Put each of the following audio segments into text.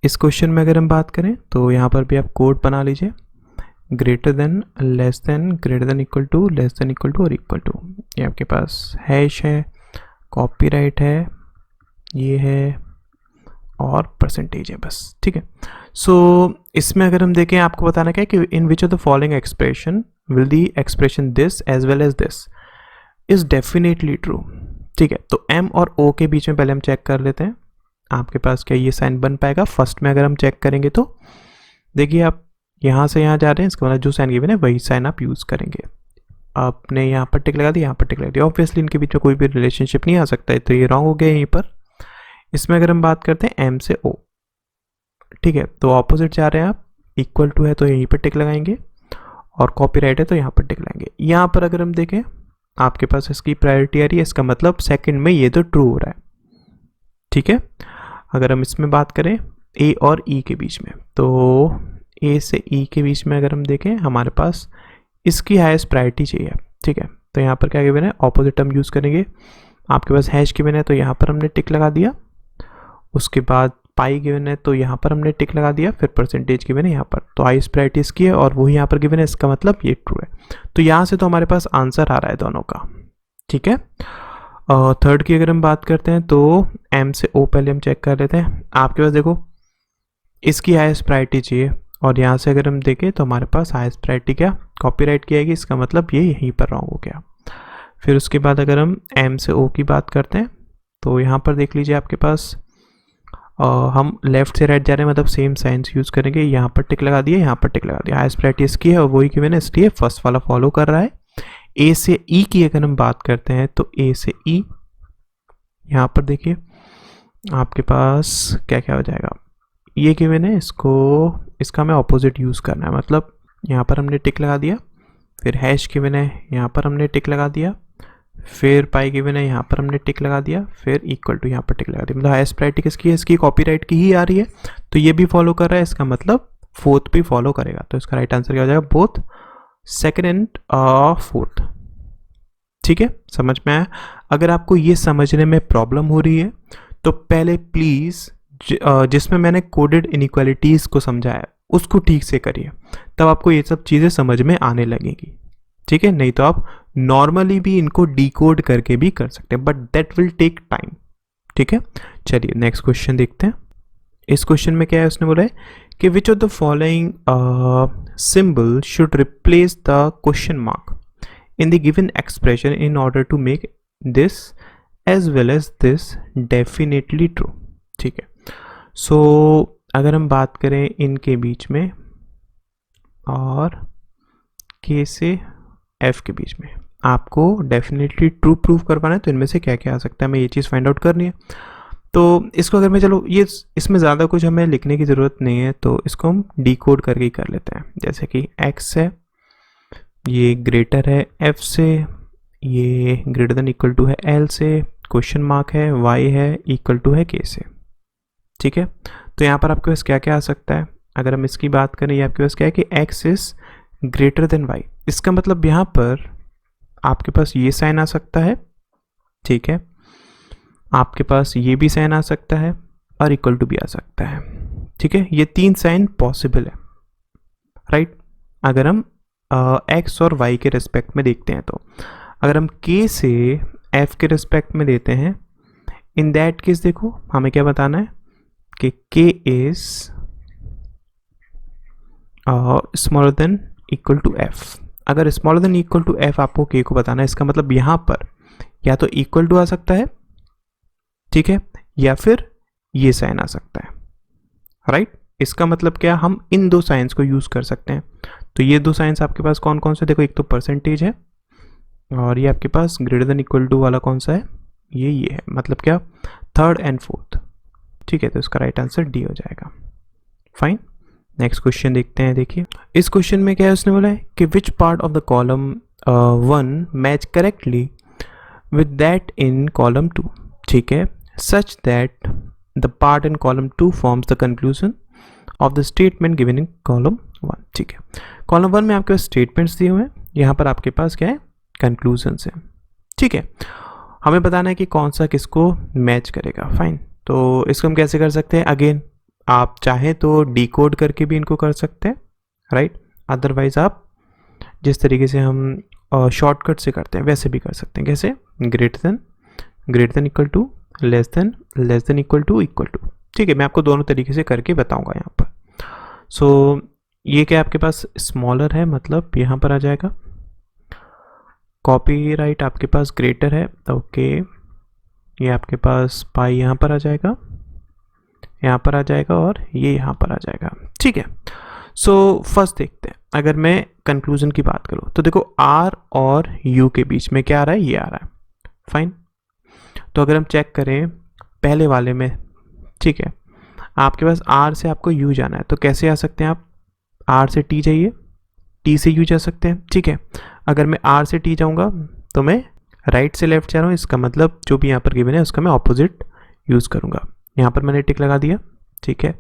इस क्वेश्चन में अगर हम बात करें तो यहाँ पर भी आप कोड बना लीजिए, greater than, less than, greater than equal to, less than equal to और इक्वल टू। ये आपके पास हैश है, कॉपीराइट है, ये है और परसेंटेज है, बस। ठीक है। सो इसमें अगर हम देखें, आपको बताना क्या है कि in which of the following expression will the expression this as well as this is definitely true. ठीक है, तो एम और ओ के बीच में पहले हम चेक कर लेते हैं आपके पास क्या ये साइन बन पाएगा। फर्स्ट में अगर हम चेक करेंगे तो देखिए आप यहाँ से यहाँ जा रहे हैं, इसका मतलब जो साइन गिवन है वही साइन आप यूज़ करेंगे। आपने यहाँ पर टिक लगा दिया, यहाँ पर टिक लगा दिया, ऑब्वियसली इनके बीच में कोई भी रिलेशनशिप नहीं आ सकता है, तो ये रॉन्ग हो गया यहीं पर। इसमें अगर हम बात करते हैं एम से ओ, ठीक है, तो ऑपोजिट जा रहे हैं आप, इक्वल टू है तो यहीं पर टिक लगाएंगे और कॉपीराइट है तो यहाँ पर टिक लगाएंगे। यहाँ पर अगर हम देखें आपके पास इसकी प्रायोरिटी आ रही है, इसका मतलब सेकंड में ये तो ट्रू हो रहा है। ठीक है, अगर हम इसमें बात करें ए और ई के बीच में, तो ए से ई के बीच में अगर हम देखें हमारे पास इसकी हाईएस्ट प्रायोरिटी चाहिए। ठीक है, तो यहाँ पर क्या गिवन है, ऑपोजिट हम यूज़ करेंगे। आपके पास हैश गिवन है तो यहाँ पर हमने टिक लगा दिया, उसके बाद पाई गिवन है तो यहाँ पर हमने टिक लगा दिया, फिर परसेंटेज गिवन है यहाँ पर, तो हाईएस्ट प्रायोरिटी इसकी है और वही यहाँ पर गिवन है, इसका मतलब ये ट्रू है। तो यहाँ से तो हमारे पास आंसर आ रहा है दोनों का। ठीक है, थर्ड की अगर हम बात करते हैं तो एम से ओ पहले हम चेक कर लेते हैं। आपके पास देखो इसकी हाईएस्ट प्रायोरिटी चाहिए और यहाँ से अगर हम देखें तो हमारे पास हाईएस्ट प्रायोरिटी क्या, कॉपीराइट की आएगी, इसका मतलब ये यहीं पर रॉन्ग हो गया। फिर उसके बाद अगर हम एम से ओ की बात करते हैं तो यहाँ पर देख लीजिए आपके पास हम लेफ्ट से राइट जा रहे हैं, मतलब सेम साइंस यूज़ करेंगे। यहाँ पर टिक लगा दिया, यहाँ पर टिक लगा दिया, हाईएस्ट प्रायोरिटी इसकी है और वही गिवन है, इसलिए फर्स्ट वाला फॉलो कर रहा है। ए से ई की अगर हम बात करते हैं तो ए से ई, यहाँ पर देखिए आपके पास क्या क्या हो जाएगा, ये गिवन है, इसका हमें ऑपोजिट यूज़ करना है, मतलब यहाँ पर हमने टिक लगा दिया, फिर हैश गिवन है, यहाँ पर हमने टिक लगा दिया, फिर पाई गिवन है, यहाँ पर हमने टिक लगा दिया, फिर इक्वल टू यहाँ पर टिक लगा दिया। मतलब हाईएस्ट प्रायोरिटी किसकी है, इसकी कॉपीराइट की ही आ रही है, तो ये भी फॉलो कर रहा है, इसका मतलब फोर्थ भी फॉलो करेगा। तो इसका राइट आंसर क्या हो जाएगा, बोथ सेकेंड एंड फोर्थ। ठीक है, समझ में आया। अगर आपको ये समझने में प्रॉब्लम हो रही है तो पहले प्लीज़ जिसमें मैंने कोडेड इनइक्वालिटीज़ को समझाया उसको ठीक से करिए, तब आपको ये सब चीज़ें समझ में आने लगेगी। ठीक है, नहीं तो आप नॉर्मली भी इनको डिकोड करके भी कर सकते हैं, but that will take time. ठीक है, चलिए नेक्स्ट क्वेश्चन देखते हैं। इस क्वेश्चन में क्या है, उसने बोला है कि विच of the following symbol should replace the question mark in the given expression in order to make this as well as this definitely true। ठीक है, सो अगर हम बात करें इनके बीच में और के से एफ के बीच में, आपको डेफिनेटली ट्रू प्रूव करवाना है, तो इनमें से क्या क्या आ सकता है, हमें ये चीज़ फाइंड आउट करनी है। तो इसको अगर मैं, चलो ये इसमें ज़्यादा कुछ हमें लिखने की ज़रूरत नहीं है, तो इसको हम डिकोड करके ही कर लेते हैं। जैसे कि एक्स है, ये ग्रेटर है एफ से, ये ग्रेटर देन इक्वल टू है एल से, क्वेश्चन मार्क है, वाई है, इक्वल टू है के से। ठीक है, तो यहाँ पर आपके पास क्या क्या आ सकता है, अगर हम इसकी बात करें, ये आपके पास क्या है कि X is greater than Y, इसका मतलब यहाँ पर आपके पास ये साइन आ सकता है। ठीक है, आपके पास ये भी साइन आ सकता है और इक्वल टू भी आ सकता है। ठीक है, ये तीन साइन पॉसिबल है, राइट। अगर हम एक्स और वाई के रिस्पेक्ट में देखते हैं, तो अगर हम के से एफ के रिस्पेक्ट में देते हैं, इन दैट केस देखो हमें क्या बताना है कि K is smaller than equal to F. अगर smaller than equal to F आपको के को बताना है, इसका मतलब यहाँ पर या तो इक्वल टू आ सकता है, ठीक है, या फिर ये साइन आ सकता है, राइट। इसका मतलब क्या, हम इन दो साइंस को यूज़ कर सकते हैं। तो ये दो साइंस आपके पास कौन कौन से, देखो एक तो परसेंटेज है और ये आपके पास ग्रेटर देन इक्वल टू वाला कौन सा है, ये है, मतलब क्या, थर्ड एंड फोर्थ। ठीक है, तो इसका राइट आंसर डी हो जाएगा। फाइन, नेक्स्ट क्वेश्चन देखते हैं। देखिए इस क्वेश्चन में क्या है, उसने बोला है कि which part of the column 1 match correctly with that in column 2। ठीक है, such that the part in column 2 forms the conclusion of the statement given in column 1। ठीक है, कॉलम 1 में आपके पास स्टेटमेंट्स दिए हुए हैं, यहाँ पर आपके पास क्या है, कंक्लूजन्स हैं। ठीक है, हमें बताना है कि कौन सा किसको मैच करेगा। फाइन, तो इसको हम कैसे कर सकते हैं, अगेन आप चाहें तो डिकोड करके भी इनको कर सकते हैं, राइट। अदरवाइज आप जिस तरीके से हम शॉर्टकट से करते हैं वैसे भी कर सकते हैं। कैसे? Greater than equal to, less than equal to. ठीक है, मैं आपको दोनों तरीके से करके बताऊंगा यहाँ पर। सो ये क्या आपके पास स्मॉलर है, मतलब यहाँ पर आ जाएगा। कॉपीराइट आपके पास ग्रेटर है, ओके, ये आपके पास पाई यहाँ पर आ जाएगा, यहाँ पर आ जाएगा, और ये यहाँ पर आ जाएगा। ठीक है, सो फर्स्ट देखते हैं। अगर मैं कंक्लूजन की बात करूँ तो देखो R और U के बीच में क्या आ रहा है, ये आ रहा है, फाइन। तो अगर हम चेक करें पहले वाले में, ठीक है, आपके पास R से आपको U जाना है, तो कैसे आ सकते हैं आप? R से T जाइए, T से U जा सकते हैं। ठीक है, अगर मैं R से T जाऊँगा तो मैं राइट से लेफ्ट जा रहा हूँ, इसका मतलब जो भी यहाँ पर गिवन है उसका मैं ऑपोजिट यूज़ करूँगा। यहाँ पर मैंने टिक लगा दिया, ठीक है।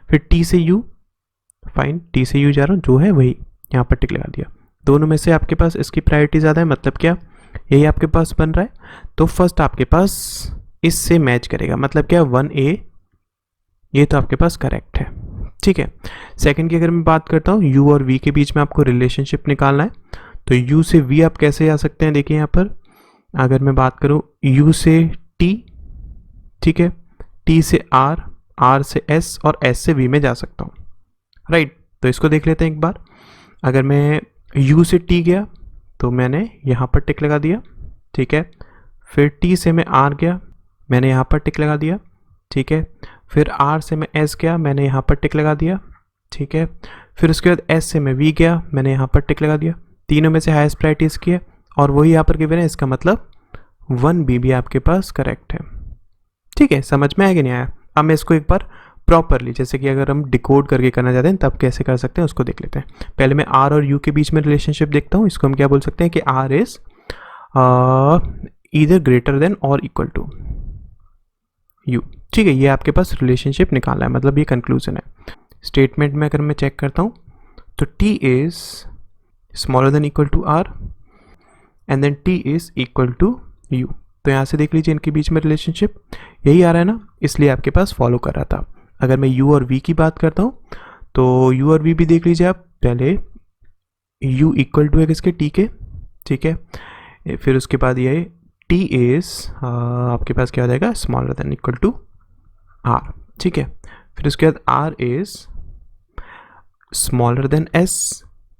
फिर T से U, फाइन, T से U जा रहा हूँ, जो है वही यहाँ पर टिक लगा दिया। दोनों में से आपके पास इसकी प्रायोरिटी ज़्यादा है, मतलब क्या, यही आपके पास बन रहा है। तो फर्स्ट आपके पास इससे मैच करेगा, मतलब क्या, 1A, ये तो आपके पास करेक्ट है। ठीक है, सेकंड की अगर मैं बात करता हूँ, U और V के बीच में आपको रिलेशनशिप निकालना है, तो U से V आप कैसे आ सकते हैं? देखिए यहाँ पर अगर मैं बात करूँ U से T, ठीक है, T से R, R से S और S से V में जा सकता हूँ, राइट। तो इसको देख लेते हैं एक बार। अगर मैं U से T गया तो मैंने यहाँ पर टिक लगा दिया, ठीक है। फिर T से मैं R गया, मैंने यहाँ पर टिक लगा दिया, ठीक है। फिर R से मैं S गया, मैंने यहाँ पर टिक लगा दिया, ठीक है। फिर उसके बाद S से मैं V गया, मैंने यहाँ पर टिक लगा दिया। तीनों में से हाईएस्ट प्रायोरिटी इसकी है और वही यहाँ पर गिवन है, इसका मतलब 1B भी आपके पास करेक्ट है। ठीक है, समझ में आया कि नहीं आया? अब मैं इसको एक बार प्रॉपरली, जैसे कि अगर हम डिकोड करके करना चाहते हैं तब कैसे कर सकते हैं उसको देख लेते हैं। पहले मैं R और U के बीच में रिलेशनशिप देखता हूँ। इसको हम क्या बोल सकते हैं कि R is either greater than और इक्वल टू U। ठीक है, ये आपके पास रिलेशनशिप निकालना है, मतलब ये कंक्लूजन है। स्टेटमेंट में अगर मैं चेक करता हूँ तो T is smaller than equal to R and then T is equal to U। तो यहाँ से देख लीजिए इनके बीच में रिलेशनशिप यही आ रहा है ना, इसलिए आपके पास फॉलो कर रहा था। अगर मैं U और V की बात करता हूँ तो U और V भी देख लीजिए आप। पहले U इक्वल टू है किसके, T के, ठीक है। फिर उसके बाद ये T इज आपके पास क्या हो जाएगा, smaller than equal to R, ठीक है। फिर उसके बाद R is smaller than S,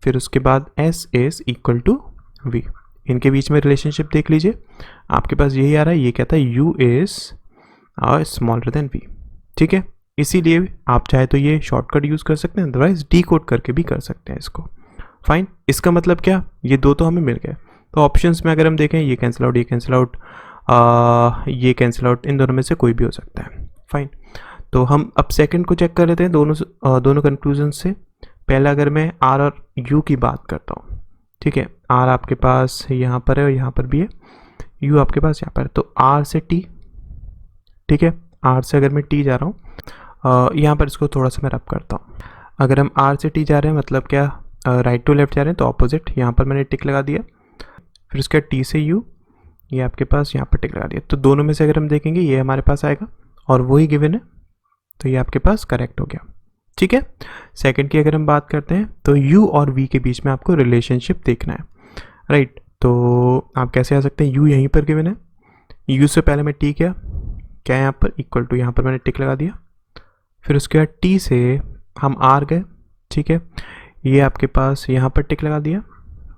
फिर उसके बाद S is equal to V। इनके बीच में रिलेशनशिप देख लीजिए, आपके पास यही आ रहा है। ये कहता है U is smaller then V, ठीक है। इसीलिए आप चाहे तो ये शॉर्टकट यूज़ कर सकते हैं, अदरवाइज डीकोड करके भी कर सकते हैं इसको, फाइन। इसका मतलब क्या, ये दो तो हमें मिल गए। तो ऑप्शंस में अगर हम देखें, ये कैंसिल आउट, ये कैंसिल आउट, ये कैंसिल आउट, इन दोनों में से कोई भी हो सकता है, फाइन। तो हम अब सेकंड को चेक कर लेते हैं दोनों कंक्लूजन से। पहला अगर मैं R और U की बात करता हूँ, ठीक है, R आपके पास यहाँ पर है और यहाँ पर भी है, U आपके पास यहाँ पर है। तो R से T, ठीक है, R से अगर मैं T जा रहा हूँ, यहाँ पर इसको थोड़ा सा मैं रब करता हूँ। अगर हम R से T जा रहे हैं, मतलब क्या, राइट टू लेफ्ट जा रहे हैं, तो ऑपोजिट यहाँ पर मैंने टिक लगा दिया। फिर उसके बाद T से U, ये आपके पास यहाँ पर टिक लगा दिया। तो दोनों में से अगर हम देखेंगे ये हमारे पास आएगा और वही गिवन है, तो ये आपके पास करेक्ट हो गया, ठीक है। सेकंड की अगर हम बात करते हैं तो U और V के बीच में आपको रिलेशनशिप देखना है, राइट। तो आप कैसे आ सकते हैं, U यहीं पर गिवन है, U से पहले मैं T क्या है यहाँ पर, इक्वल टू, यहाँ पर मैंने टिक लगा दिया। फिर उसके बाद T से हम R गए, ठीक है, ये आपके पास यहाँ पर टिक लगा दिया,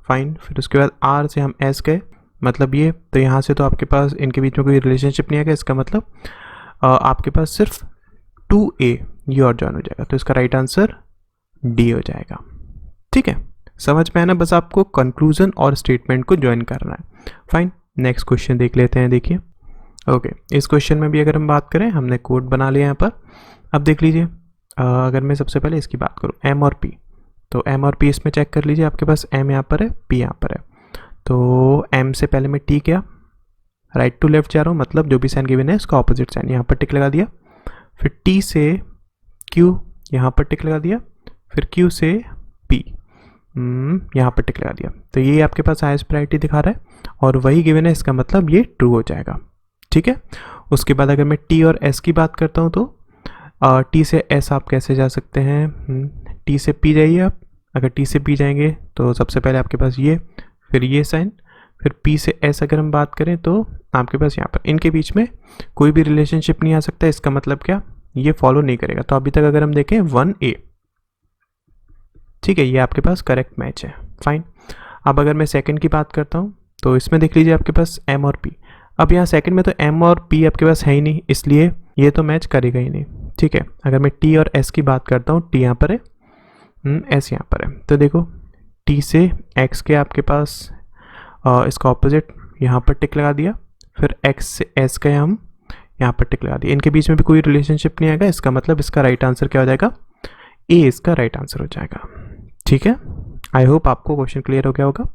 फाइन। फिर उसके बाद R से हम S गए, मतलब ये, तो यहाँ से तो आपके पास इनके बीच में कोई रिलेशनशिप नहीं आएगा, इसका मतलब आपके पास सिर्फ 2A ये और जॉइन हो जाएगा। तो इसका राइट आंसर D हो जाएगा, ठीक है। समझ में आया ना, बस आपको कंक्लूजन और स्टेटमेंट को ज्वाइन करना है, फाइन। नेक्स्ट क्वेश्चन देख लेते हैं, देखिए, ओके। इस क्वेश्चन में भी अगर हम बात करें, हमने कोड बना लिया यहाँ पर। अब देख लीजिए, अगर मैं सबसे पहले इसकी बात करूँ M और P, तो M और P इसमें चेक कर लीजिए, आपके पास M यहाँ पर है, P यहाँ पर है। तो M से पहले मैं T किया, राइट टू लेफ्ट जा रहा हूँ, मतलब जो भी साइन गिवन है उसका ऑपोजिट साइन यहाँ पर टिक लगा दिया। फिर T से Q यहाँ पर टिक लगा दिया, फिर Q से P यहाँ पर टिक लगा दिया। तो ये आपके पास हाईएस्ट प्रायोरिटी दिखा रहा है और वही गिवन है, इसका मतलब ये ट्रू हो जाएगा, ठीक है। उसके बाद अगर मैं T और S की बात करता हूँ तो टी से एस आप कैसे जा सकते हैं, टी से पी जाइए आप। अगर टी से पी जाएंगे तो सबसे पहले आपके पास ये, फिर ये साइन, फिर पी से एस अगर हम बात करें तो आपके पास यहाँ पर इनके बीच में कोई भी रिलेशनशिप नहीं आ सकता। इसका मतलब क्या, ये फॉलो नहीं करेगा। तो अभी तक अगर हम देखें 1A, ठीक है, ये आपके पास करेक्ट मैच है, फाइन। अब अगर मैं सेकंड की बात करता हूँ तो इसमें देख लीजिए आपके पास M और P। अब यहाँ सेकंड में तो M और P आपके पास है ही नहीं, इसलिए ये तो मैच करेगा ही नहीं, ठीक है। अगर मैं T और S की बात करता हूँ, T यहाँ पर है, S यहाँ पर है, तो देखो T से X के आपके पास इसका ऑपोजिट यहाँ पर टिक लगा दिया, फिर X से S का हम यहाँ पर टिक लगा दिया। इनके बीच में भी कोई रिलेशनशिप नहीं आएगा। इसका मतलब इसका राइट आंसर क्या हो जाएगा, ए इसका राइट आंसर हो जाएगा, ठीक है। आई होप आपको क्वेश्चन क्लियर हो गया होगा।